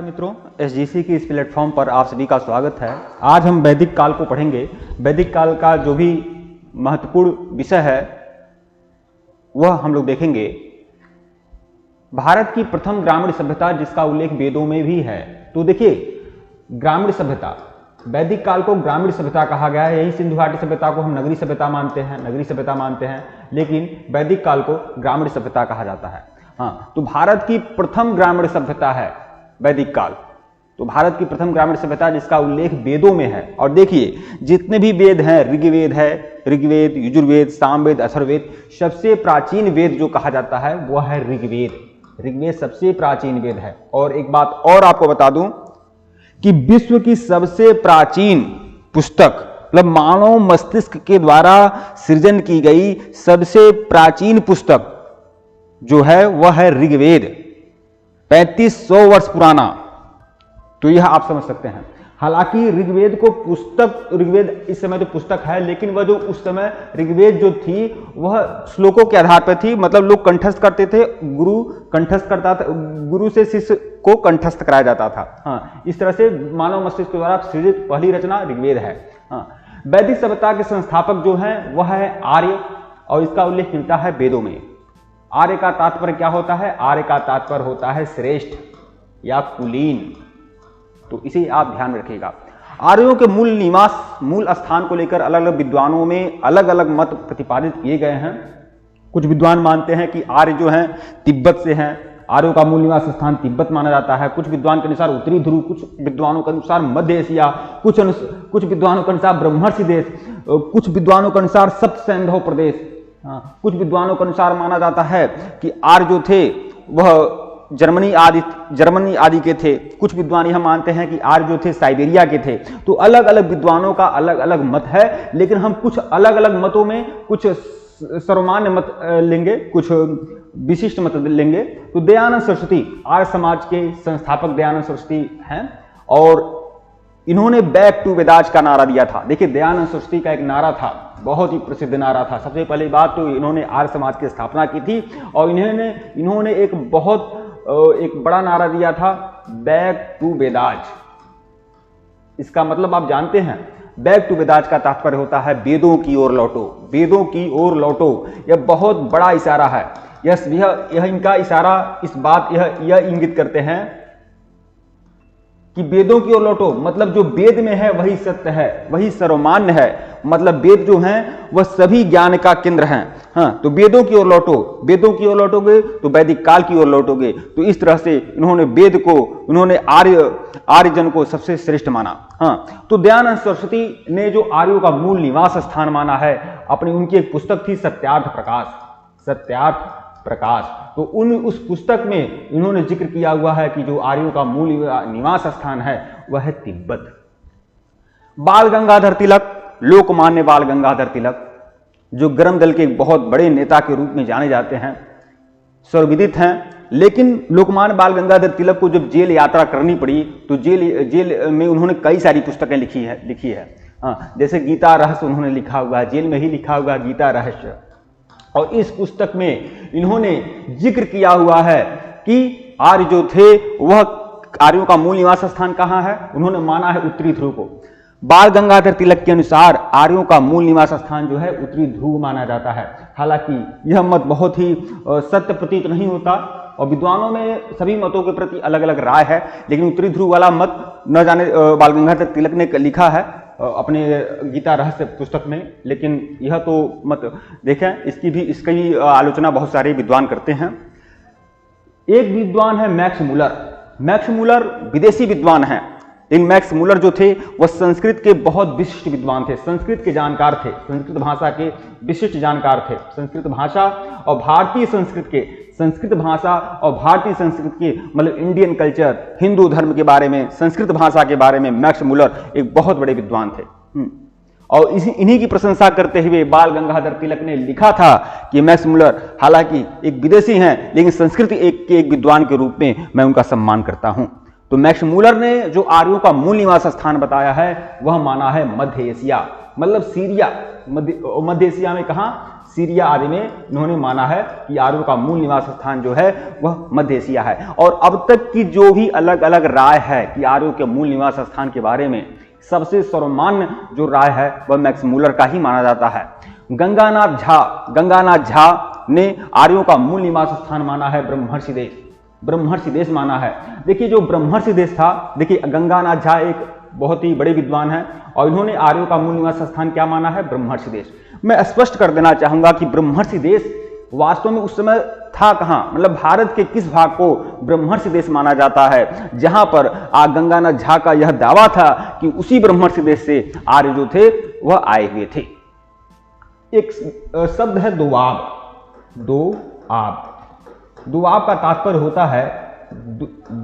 मित्रों, एसजीसी की इस प्लेटफॉर्म पर आप सभी का स्वागत है। आज हम वैदिक काल को पढ़ेंगे। वैदिक काल का जो भी महत्वपूर्ण विषय है वह हम लोग देखेंगे। भारत की प्रथम ग्रामीण सभ्यता जिसका उल्लेख वेदों में भी है। तो देखिए, ग्रामीण सभ्यता, वैदिक काल को ग्रामीण सभ्यता कहा गया है। यही सिंधु घाटी सभ्यता को हम नगरीय सभ्यता मानते हैं, लेकिन वैदिक काल को ग्रामीण सभ्यता कहा जाता है। हाँ, तो भारत की प्रथम ग्रामीण सभ्यता है वैदिक काल। तो भारत की प्रथम ग्रामीण सभ्यता जिसका उल्लेख वेदों में है। और देखिए, जितने भी वेद हैं, ऋग्वेद, यजुर्वेद, सामवेद, अथर्ववेद, सबसे प्राचीन वेद जो कहा जाता है वह है ऋग्वेद। ऋग्वेद सबसे प्राचीन वेद है। और एक बात और आपको बता दूं कि विश्व की सबसे प्राचीन पुस्तक, मतलब मानव मस्तिष्क के द्वारा सृजन की गई सबसे प्राचीन पुस्तक जो है वह है ऋग्वेद, 3500 वर्ष पुराना। तो यह आप समझ सकते हैं। हालांकि ऋग्वेद को ऋग्वेद इस समय तो पुस्तक है, लेकिन वह जो उस समय ऋग्वेद जो थी वह श्लोकों के आधार पर थी। मतलब लोग कंठस्थ करते थे, गुरु कंठस्थ करता था, गुरु से शिष्य को कंठस्थ कराया जाता था। हाँ, इस तरह से मानव मस्तिष्क के द्वारा सृजित पहली रचना ऋग्वेद है। हाँ, वैदिक सभ्यता के संस्थापक जो हैं वह है आर्य, और इसका उल्लेख मिलता है वेदों में। आर्य का तात्पर्य क्या होता है? आर्य का तात्पर्य होता है श्रेष्ठ या कुलीन। तो इसे आप ध्यान में रखिएगा। आर्यों के मूल स्थान को लेकर अलग अलग विद्वानों में अलग अलग मत प्रतिपादित किए गए हैं। कुछ विद्वान मानते हैं कि आर्य जो हैं तिब्बत से हैं, आर्यों का मूल निवास स्थान तिब्बत माना जाता है। कुछ विद्वान के अनुसार उत्तरी ध्रुव, कुछ विद्वानों के अनुसार मध्य एशिया, कुछ विद्वानों के अनुसार ब्रह्मर्षि देश, कुछ विद्वानों के अनुसार सप्त सैंधव प्रदेश। कुछ विद्वानों के अनुसार माना जाता है कि आर्य जो थे वह जर्मनी आदि के थे। कुछ विद्वान यह मानते हैं कि आर्य जो थे साइबेरिया के थे। तो अलग अलग विद्वानों का अलग अलग मत है, लेकिन हम कुछ अलग अलग मतों में कुछ सर्वमान्य मत लेंगे, कुछ विशिष्ट मत लेंगे। तो दयानंद सरस्वती आर्य समाज के संस्थापक दयानंद सरस्वती हैं, और इन्होंने बैक टू वेदास का नारा दिया था। देखिए, दयानंद सरस्वती का एक नारा था, बहुत ही प्रसिद्ध नारा था। सबसे पहली बात तो इन्होंने आर्य समाज की स्थापना की थी, और इन्होंने एक बड़ा नारा दिया था, बैक टू वेदास। इसका मतलब आप जानते हैं, बैक टू वेदास का तात्पर्य होता है वेदों की ओर लौटो, वेदों की ओर लौटो। यह बहुत बड़ा इशारा है। यह इनका इशारा यह इंगित करते हैं कि वेदों की ओर लौटो, मतलब जो वेद में है वही सत्य है, वही सर्वमान्य है। मतलब वेद जो हैं वह सभी ज्ञान का केंद्र हैं। हाँ, तो वेदों की ओर लौटो, वेदों की ओर लौटोगे तो वैदिक काल की ओर लौटोगे। तो इस तरह से उन्होंने आर्य जन को सबसे श्रेष्ठ माना। हाँ, तो दयानंद सरस्वती ने जो आर्यों का मूल निवास स्थान माना है, उनकी एक पुस्तक थी सत्यार्थ प्रकाश। तो उस पुस्तक में इन्होंने जिक्र किया हुआ है कि जो आर्यों का मूल निवास स्थान है वह है तिब्बत। बाल गंगाधर तिलक, लोकमान्य बाल गंगाधर तिलक, जो गर्म दल के बहुत बड़े नेता के रूप में जाने जाते हैं, सर्वविदित हैं। लेकिन लोकमान्य बाल गंगाधर तिलक को जब जेल यात्रा करनी पड़ी तो जेल में उन्होंने कई सारी पुस्तकें लिखी है। हाँ, जैसे गीता रहस्य उन्होंने लिखा हुआ है, जेल में ही लिखा हुआ गीता रहस्य। और इस पुस्तक में इन्होंने जिक्र किया हुआ है कि आर्य जो थे वह आर्यों का मूल निवास स्थान कहाँ है? उन्होंने माना है उत्तरी ध्रुव को। बाल गंगाधर तिलक के अनुसार आर्यों का मूल निवास स्थान जो है उत्तरी ध्रुव माना जाता है। हालांकि यह मत बहुत ही सत्य प्रतीत नहीं होता, और विद्वानों में सभी मतों के प्रति अलग अलग राय है। लेकिन उत्तरी ध्रुव वाला मत न जाने बाल गंगाधर तिलक ने लिखा है अपने गीता रहस्य पुस्तक में। लेकिन यह तो मत देखें, इसकी आलोचना बहुत सारे विद्वान करते हैं। एक विद्वान है मैक्स मूलर विदेशी विद्वान हैं। इन मैक्स मूलर जो थे वह संस्कृत के बहुत विशिष्ट विद्वान थे, संस्कृत के जानकार थे, संस्कृत भाषा के विशिष्ट जानकार थे। संस्कृत भाषा और भारतीय संस्कृत के मतलब इंडियन कल्चर, हिंदू धर्म के बारे में, संस्कृत भाषा के बारे में मैक्स मूलर एक बहुत बड़े विद्वान थे। और इन्हीं की प्रशंसा करते हुए बाल गंगाधर तिलक ने लिखा था कि मैक्स मूलर हालांकि एक विदेशी हैं, लेकिन संस्कृत के एक विद्वान के रूप में मैं उनका सम्मान करता हूं। तो मैक्स मूलर ने जो आर्यों का मूल निवास स्थान बताया है वह माना है मध्य एशिया, मतलब सीरिया। मध्य एशिया में कहां? सीरिया आदि में इन्होंने माना है कि आर्यों का मूल निवास स्थान जो है वह मध्य एशिया है। और अब तक की जो भी अलग अलग राय है कि आर्यों के मूल निवास स्थान के बारे में, सबसे सर्वमान्य जो राय है वह मैक्स मूलर का ही माना जाता है। गंगानाथ झा ने आर्यों का मूल निवास स्थान माना है ब्रह्मर्षि देश माना है। देखिए जो ब्रह्मर्षि देश था, देखिए गंगानाथ झा एक बहुत ही बड़े विद्वान है और इन्होंने आर्यों का मूल निवास स्थान क्या माना है? ब्रह्मर्षि देश। मैं स्पष्ट कर देना चाहूंगा कि ब्रह्मर्षि देश वास्तव में उस समय था कहां, मतलब भारत के किस भाग को ब्रह्मर्षि देश माना जाता है, जहां पर गंगानाथ झा का यह दावा था कि उसी ब्रह्मर्षि देश से आर्य जो थे वह आए हुए थे। एक शब्द है दोआब। दोआब का तात्पर्य होता है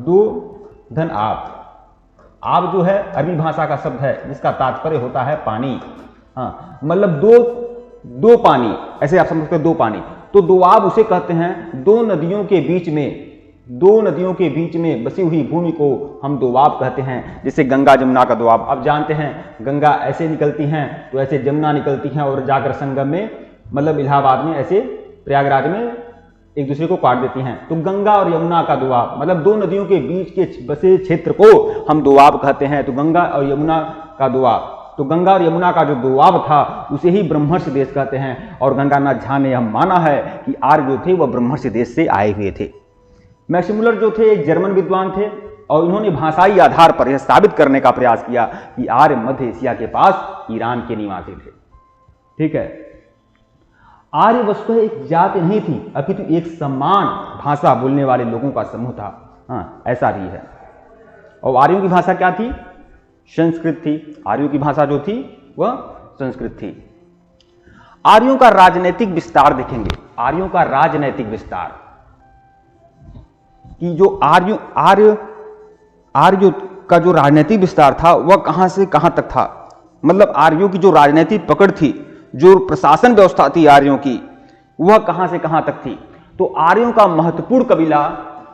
दो धन आब। आब जो है अरबी भाषा का शब्द है जिसका तात्पर्य होता है पानी। हाँ, मतलब दो पानी, ऐसे आप समझ सकते हैं, दो पानी। तो दोआब उसे कहते हैं दो नदियों के बीच में बसी हुई भूमि को हम दोआब कहते हैं, जैसे गंगा जमुना का दोआब। आप जानते हैं गंगा ऐसे निकलती हैं तो ऐसे जमुना निकलती हैं और जाकर संगम में, मतलब इलाहाबाद में, ऐसे प्रयागराज में एक दूसरे को काट देती हैं। तो गंगा और यमुना का दोआब, मतलब दो नदियों के बीच के बसे क्षेत्र को हम दोआब कहते हैं। तो गंगा और यमुना का दोआब, तो गंगा और यमुना का जो दोआब था उसे ही ब्रह्मर्षि देश कहते हैं। और गंगानाथ झा ने यह माना है कि आर्य जो थे वह ब्रह्मर्षि देश से आए हुए थे। मैक्स मूलर जो थे एक जर्मन विद्वान थे और इन्होंने भाषाई आधार पर यह साबित करने का प्रयास किया कि आर्य मध्य एशिया के पास ईरान के निवासी थे। ठीक है, आर्य वस्तुतः एक जाति नहीं थी, अपितु एक समान भाषा बोलने वाले लोगों का समूह था। हाँ, ऐसा भी है। और आर्यों की भाषा क्या थी? संस्कृत थी। आर्यों की भाषा जो थी वह संस्कृत थी। आर्यों का राजनीतिक विस्तार देखेंगे। आर्यों का राजनीतिक विस्तार कि जो आर्य का जो राजनीतिक विस्तार था वह कहां से कहां तक था, मतलब आर्यों की जो राजनीतिक पकड़ थी, जो प्रशासन व्यवस्था थी आर्यों की, वह कहां से कहां तक थी। तो आर्यों का महत्वपूर्ण कबीला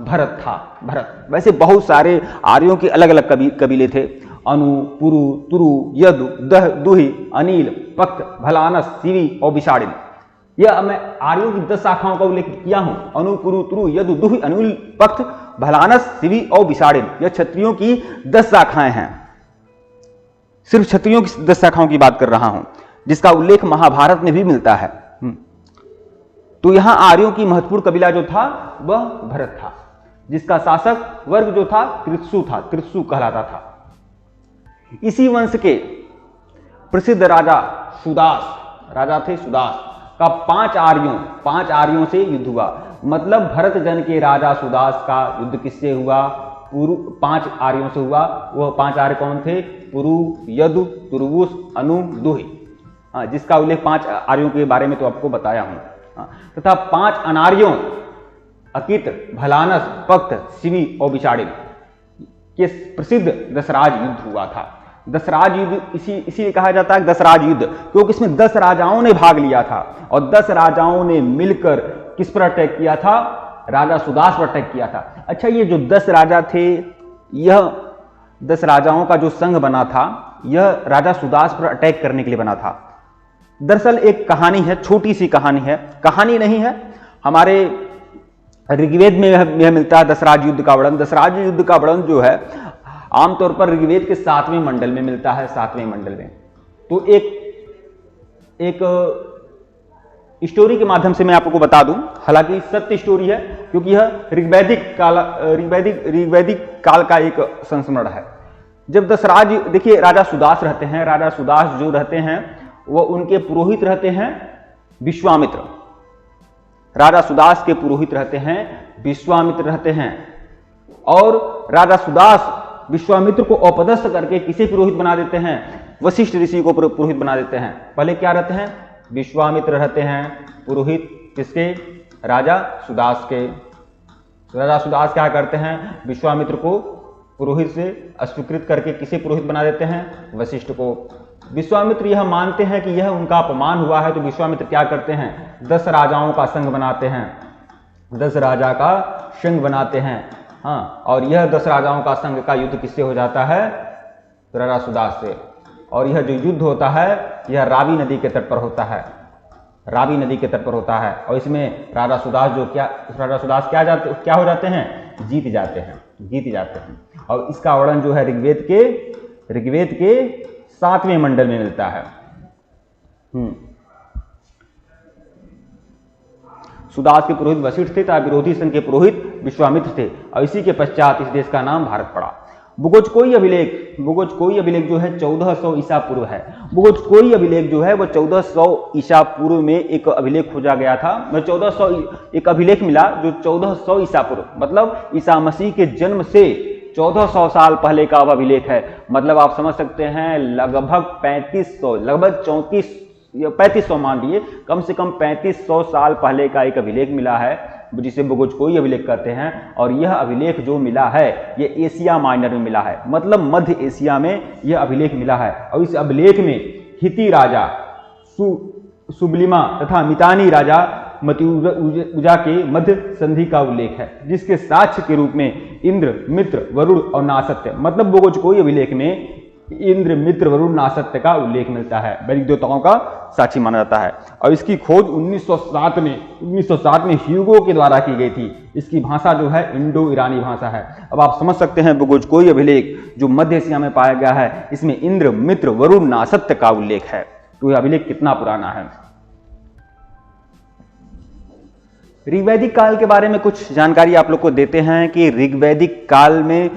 भरत था। भरत, वैसे बहुत सारे आर्यों के अलग अलग कबीले थे। अनु, पुरु, तुरु, यदु, दह, दुहि, अनिल, पक्त, भलानस, सिवी और विषाणिल। यह मैं आर्यों की 10 शाखाओं का उल्लेख किया हूं। अनु, पुरु, तुरु, यदु, दुहि, अनिल, पक्त, भलानस, सिवी और विषाणिल। यह क्षत्रियों की 10 शाखाएं हैं। सिर्फ क्षत्रियों की 10 शाखाओं की बात कर रहा हूं, जिसका उल्लेख महाभारत में भी मिलता है। तो यहां आर्यों की महत्वपूर्ण कबीला जो था वह भरत था, जिसका शासक वर्ग जो था कृत्सु था, कृत्सु कहलाता था। इसी वंश के प्रसिद्ध राजा थे सुदास का 5 आर्यों से युद्ध हुआ। मतलब भरत जन के राजा सुदास का युद्ध किससे हुआ? 5 आर्यों से हुआ। वह 5 आर्य कौन थे? पुरु, यदु, तुर्वुस, अनु, दुहि। जिसका उल्लेख 5 आर्यों के बारे में तो आपको बताया हूं। तथा 5 अनार्यों अकित, भलानस, पक्त, सिवी और विषाणिल के प्रसिद्ध दशराज युद्ध हुआ था। दशराज युद्ध इसीलिए कहा जाता है दशराज युद्ध, क्योंकि इसमें 10 राजाओं ने भाग लिया था और 10 राजाओं ने मिलकर किस पर अटैक किया था? राजा सुदास पर अटैक किया था। अच्छा, ये जो 10 राजा थे, यह 10 राजाओं का जो संघ बना था, यह राजा सुदास पर अटैक करने के लिए बना था। दरअसल एक कहानी है, छोटी सी कहानी है, कहानी नहीं है, हमारे ऋग्वेद में यह मिलता है दशराज युद्ध का वर्णन। दशराज युद्ध का वर्णन जो है आमतौर पर ऋग्वेद के 7वें मंडल में मिलता है, 7वें मंडल में। तो एक स्टोरी के माध्यम से मैं आपको बता दूं, हालांकि सत्य स्टोरी है क्योंकि यह ऋग्वैदिक काल का एक संस्मरण है। जब दशराज, देखिए राजा सुदास रहते हैं, राजा सुदास जो रहते हैं वह उनके पुरोहित रहते हैं विश्वामित्र। राजा सुदास के पुरोहित रहते हैं विश्वामित्र रहते हैं। और राजा सुदास विश्वामित्र को अपदस्थ करके किसे पुरोहित बना देते हैं? वशिष्ठ ऋषि को पुरोहित बना देते हैं। पहले क्या रहते हैं? विश्वामित्र रहते हैं पुरोहित किसके? राजा सुदास के। राजा सुदास क्या करते हैं? विश्वामित्र को पुरोहित से अस्वीकृत करके किसे पुरोहित बना देते हैं? वशिष्ठ को। विश्वामित्र यह मानते हैं कि यह उनका अपमान हुआ है, तो विश्वामित्र क्या करते हैं? 10 राजाओं का संघ बनाते हैं, 10 राजा का संघ बनाते हैं। हाँ, और यह 10 राजाओं का संघ का युद्ध किससे हो जाता है? राजा सुदास से। और यह जो युद्ध होता है यह रावी नदी के तट पर होता है। रावी नदी के तट पर होता है। और इसमें राजा सुदास क्या हो जाते हैं, जीत जाते हैं। और इसका वर्णन जो है ऋग्वेद के 7वें मंडल में मिलता है। सुदास के पुरोहित वशिष्ठ थे तथा विरोधी संघ के पुरोहित विश्वामित्र थे, और इसी के पश्चात इस देश का नाम भारत पड़ा। बुगोचकोई अभिलेख जो है 1400 ईसा पूर्व है। बुगोचकोई अभिलेख जो है वह 1400 ईसा पूर्व में एक अभिलेख खोजा गया था। 1400 एक अभिलेख मिला जो 1400 ईसा पूर्व, मतलब ईसा मसीह के जन्म से 1400 साल पहले का वह अभिलेख है। मतलब आप समझ सकते हैं लगभग 3500 मान लिए, कम से कम 3500 साल पहले का एक अभिलेख मिला है, जिसे बुगोचकोई अभिलेख कहते हैं। और यह अभिलेख जो मिला है ये एशिया माइनर में मिला है, मतलब मध्य एशिया में यह अभिलेख मिला है। और इस अभिलेख में हिती राजा सुबलिमा तथा मितानी राजा मतिउजा के मध्य संधि का उल्लेख है, जिसके साक्ष्य के रूप में इंद्र, मित्र, वरुण और नासत्य, मतलब बुगोचकोई अभिलेख में इंद्र, मित्र, वरुण, नासत्य का उल्लेख मिलता है। वैदिक देवताओं का साक्षी माना जाता है। और इसकी खोज 1907 में ह्यूगो के द्वारा की गई थी। इसकी भाषा जो है इंडो ईरानी भाषा है। अब आप समझ सकते हैं बुगोचकोई अभिलेख जो मध्य एशिया में पाया गया है, इसमें इंद्र, मित्र, वरुण, नासत्य का उल्लेख है। तो यह अभिलेख कितना पुराना है। ऋग्वैदिक काल के बारे में कुछ जानकारी आप लोग को देते हैं कि ऋग्वैदिक काल में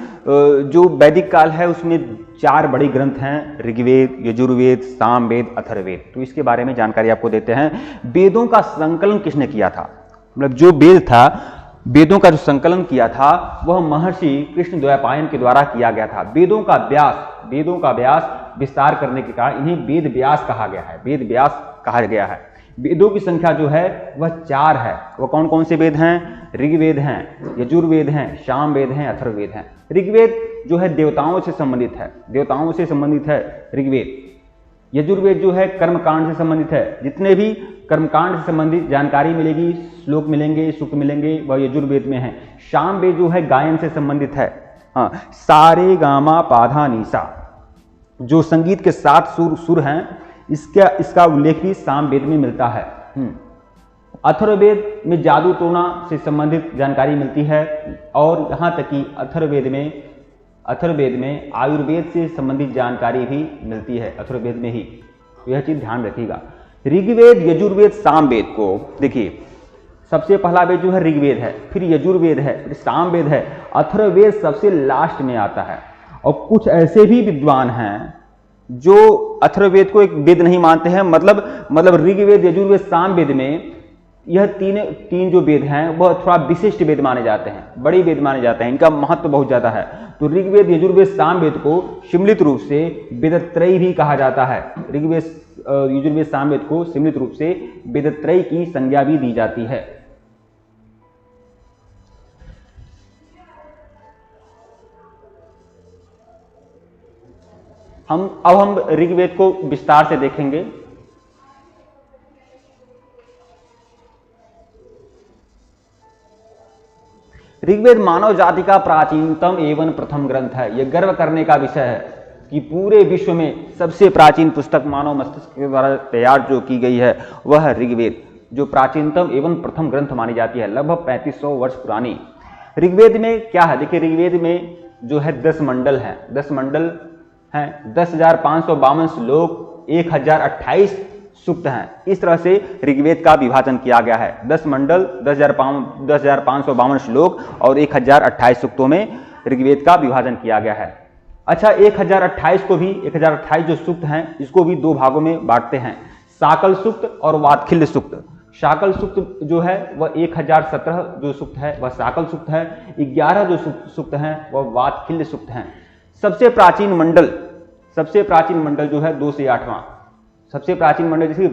जो वैदिक काल है उसमें 4 बड़ी ग्रंथ हैं, ऋग्वेद, यजुर्वेद, सामवेद, अथर्ववेद। तो इसके बारे में जानकारी आपको देते हैं। वेदों का संकलन किसने किया था, मतलब जो वेद था, वेदों का जो संकलन किया था वह महर्षि कृष्ण द्वैपायन के द्वारा किया गया था। वेदों का व्यास विस्तार करने के कारण इन्हें वेद व्यास कहा गया है। वेदों की संख्या जो है वह 4 है। वह कौन कौन से वेद हैं, ऋग्वेद हैं, यजुर्वेद हैं, सामवेद हैं, अथर्ववेद हैं। ऋग्वेद जो है देवताओं से संबंधित है ऋग्वेद। यजुर्वेद जो है कर्मकांड से संबंधित है। जितने भी कर्मकांड से संबंधित जानकारी मिलेगी, श्लोक मिलेंगे, सूक्त मिलेंगे, वह यजुर्वेद में है। सामवेद जो है गायन से संबंधित है। हाँ, सारे गामा पाधा नीसा जो संगीत के 7 सुर हैं, इसका उल्लेख भी सामवेद में मिलता है। अथर्ववेद में जादू टोना से संबंधित जानकारी मिलती है। और यहाँ तक कि अथर्ववेद में आयुर्वेद से संबंधित जानकारी भी मिलती है, अथर्ववेद में ही। तो यह चीज ध्यान रखिएगा। ऋग्वेद, यजुर्वेद, सामवेद को देखिए, सबसे पहला वेद जो है ऋग्वेद है, फिर यजुर्वेद है, फिर सामवेद है, अथर्ववेद सबसे लास्ट में आता है। और कुछ ऐसे भी विद्वान हैं जो अथर्ववेद को एक वेद नहीं मानते हैं, मतलब ऋग्वेद, यजुर्वेद, सामवेद में यह तीन जो वेद हैं वह थोड़ा विशिष्ट वेद माने जाते हैं, बड़े वेद माने जाते हैं, इनका महत्व बहुत ज्यादा है। तो ऋग्वेद, यजुर्वेद, सामवेद को सम्मिलित रूप से वेदत्रयी भी कहा जाता है। ऋग्वेद, यजुर्वेद, सामवेद को सम्मिलित रूप से वेदत्रयी की संज्ञा भी दी जाती है। हम ऋग्वेद को विस्तार से देखेंगे। ऋग्वेद मानव जाति का प्राचीनतम एवं प्रथम ग्रंथ है। यह गर्व करने का विषय है कि पूरे विश्व में सबसे प्राचीन पुस्तक मानव मस्तिष्क के द्वारा तैयार जो की गई है वह है ऋग्वेद, जो प्राचीनतम एवं प्रथम ग्रंथ मानी जाती है, लगभग 3500 वर्ष पुरानी। ऋग्वेद में क्या है, देखिए ऋग्वेद में जो है 10 मंडल हैं, 10 मंडल हैं, 10,552 श्लोक, 1028 सूक्त हैं। इस तरह से ऋग्वेद का विभाजन किया गया है। 10 मंडल, 10,552 श्लोक और 1028 सूक्तों में ऋग्वेद का विभाजन किया गया है। अच्छा, 1028 जो सूक्त हैं इसको भी 2 भागों में बांटते हैं, शाकल सूक्त और वातखिल्य सूक्त। शाकल सूक्त जो है वह 1017 जो सूक्त है वह शाकल सूक्त है, 11 जो सूक्त हैं वह वातखिल्य सूक्त हैं। सबसे प्राचीन मंडल जो है 2 से 8वां, सबसे प्राचीन मंडल, जैसे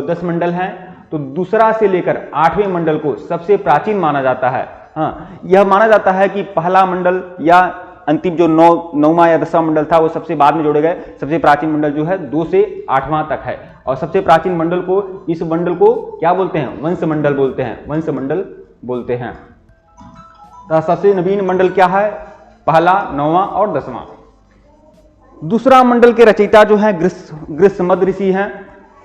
10 मंडल हैं तो दूसरा से लेकर 8वें मंडल को सबसे प्राचीन माना जाता है। हाँ, यह माना जाता है कि पहला मंडल या अंतिम जो 9वां या 10वां मंडल था वो सबसे बाद में जोड़े गए। सबसे प्राचीन मंडल जो है 2 से 8वां तक है। और सबसे प्राचीन मंडल को, इस मंडल को क्या बोलते हैं, वंश मंडल बोलते हैं। तो सबसे नवीन मंडल क्या है, पहला, 9वां और 10वां। दूसरा मंडल के रचयिता जो हैं ग्रीष्मद ऋषि हैं।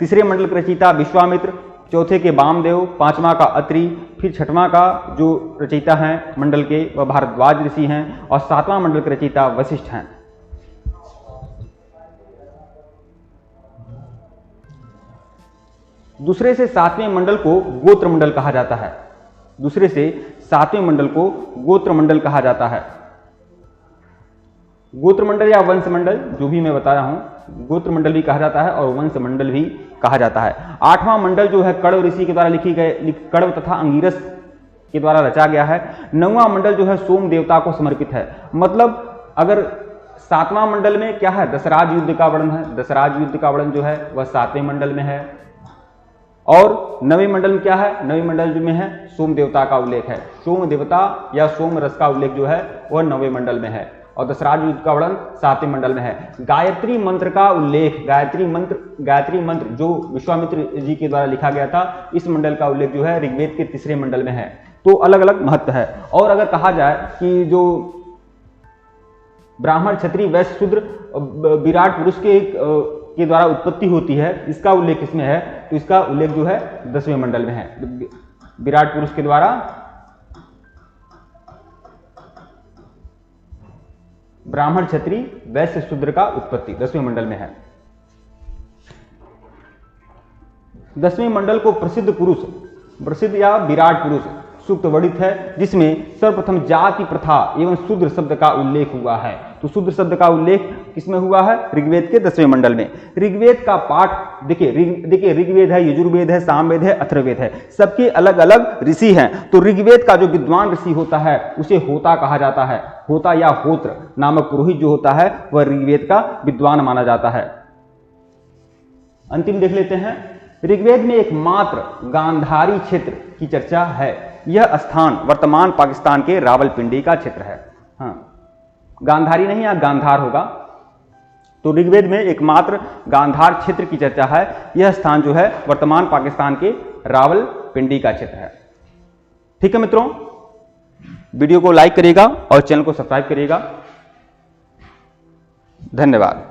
तीसरे मंडल के रचयिता विश्वामित्र, चौथे के वामदेव, पांचवा का अत्रि, फिर छठवां का जो रचयिता हैं मंडल के वह भारद्वाज ऋषि हैं, और सातवां मंडल के रचयिता वशिष्ठ हैं। दूसरे से सातवें मंडल को गोत्र मंडल कहा जाता है। दूसरे से सातवें मंडल को गोत्र मंडल कहा जाता है। गोत्र मंडल या वंश मंडल जो भी मैं बताया हूं, गोत्र मंडल भी कहा जाता है और वंश मंडल भी कहा जाता है। आठवां मंडल जो है कण्व ऋषि के द्वारा लिखी गए, कण्व तथा अंगिरस के द्वारा रचा गया है। नौवां मंडल जो है सोम देवता को समर्पित है। मतलब अगर सातवां मंडल में क्या है, दशराज युद्ध का वर्णन है, दशराज युद्ध का वर्णन जो है वह सातवें मंडल में है। और नवें मंडल में क्या है, नवें मंडल में है सोम देवता का उल्लेख है। सोम देवता या सोम रस का उल्लेख जो है वह नवें मंडल में है, और दशराज युद्ध का वर्णन सातवें मंडल में है। गायत्री मंत्र का उल्लेख, गायत्री मंत्र जो विश्वामित्र जी के द्वारा लिखा गया था, इस मंडल का उल्लेख जो है ऋग्वेद के तीसरे मंडल में है। तो अलग अलग महत्व है। और अगर कहा जाए कि जो ब्राह्मण, क्षत्रिय, वैश्य, शूद्र विराट पुरुष के द्वारा उत्पत्ति होती है, इसका उल्लेख इसमें है, तो इसका उल्लेख जो है 10वें मंडल में है। विराट पुरुष के द्वारा ब्राह्मण, क्षत्रिय, वैश्य, शूद्र का उत्पत्ति 10वें मंडल में है। 10वें मंडल को प्रसिद्ध पुरुष, प्रसिद्ध या विराट पुरुष सूक्त वर्णित है, जिसमें सर्वप्रथम जाति प्रथा एवं शूद्र शब्द का उल्लेख हुआ है। तो शूद्र शब्द का उल्लेख किसमें हुआ है, ऋग्वेद के 10वें मंडल में। ऋग्वेद का पाठ देखिए ऋग्वेद है, यजुर्वेद है, सामवेद है, अथर्ववेद है, सबके अलग अलग ऋषि हैं। तो ऋग्वेद का जो विद्वान ऋषि होता है उसे होता कहा जाता है। होता या होत्र नामक पुरोहित जो होता है वह ऋग्वेद का विद्वान माना जाता है। अंतिम देख लेते हैं। ऋग्वेद में एकमात्र गांधारी क्षेत्र की चर्चा है। यह स्थान वर्तमान पाकिस्तान के रावलपिंडी का क्षेत्र है। हाँ, गांधारी नहीं, यहां गांधार होगा। तो ऋग्वेद में एकमात्र गांधार क्षेत्र की चर्चा है। यह स्थान जो है वर्तमान पाकिस्तान के रावलपिंडी का क्षेत्र है। ठीक है मित्रों, वीडियो को लाइक करिएगा और चैनल को सब्सक्राइब करिएगा। धन्यवाद।